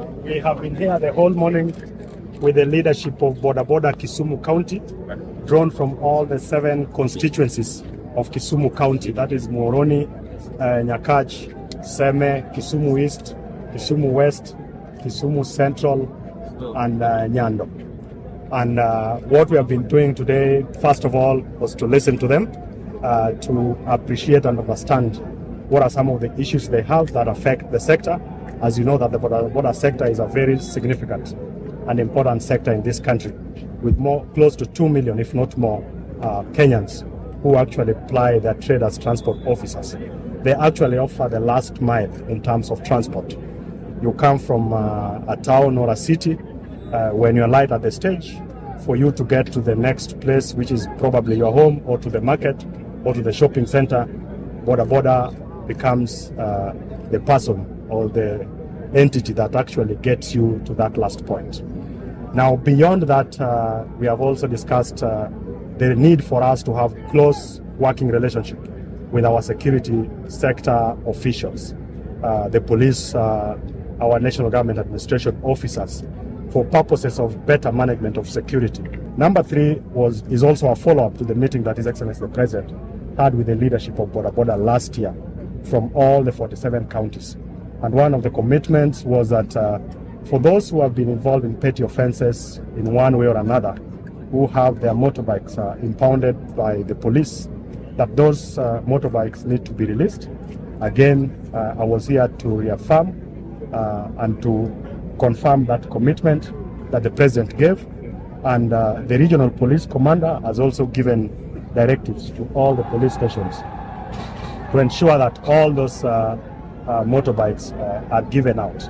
We have been here the whole morning with the leadership of Boda Boda Kisumu County, drawn from all the 7 constituencies of Kisumu County. That is Moroni, Nyakach, Seme, Kisumu East, Kisumu West, Kisumu Central, and Nyando. And what we have been doing today, first of all, was to listen to them, to appreciate and understand what are some of the issues they have that affect the sector. As you know, that the border sector is a very significant and important sector in this country, with close to 2 million, if not more, Kenyans who actually ply their trade as transport officers. They actually offer the last mile in terms of transport. You come from a town or a city, when you alight at the stage, for you to get to the next place, which is probably your home, or to the market, or to the shopping center, Boda Boda becomes the person or the entity that actually gets you to that last point. Now, beyond that, we have also discussed the need for us to have close working relationship with our security sector officials, the police, our national government administration officers, for purposes of better management of security. Number 3 is also a follow-up to the meeting that His Excellency the President had with the leadership of Boda Boda last year from all the 47 counties. And one of the commitments was that for those who have been involved in petty offenses in one way or another, who have their motorbikes impounded by the police, that those motorbikes need to be released. Again, I was here to reaffirm and to confirm that commitment that the President gave. And the regional police commander has also given directives to all the police stations to ensure that all those motorbikes are given out.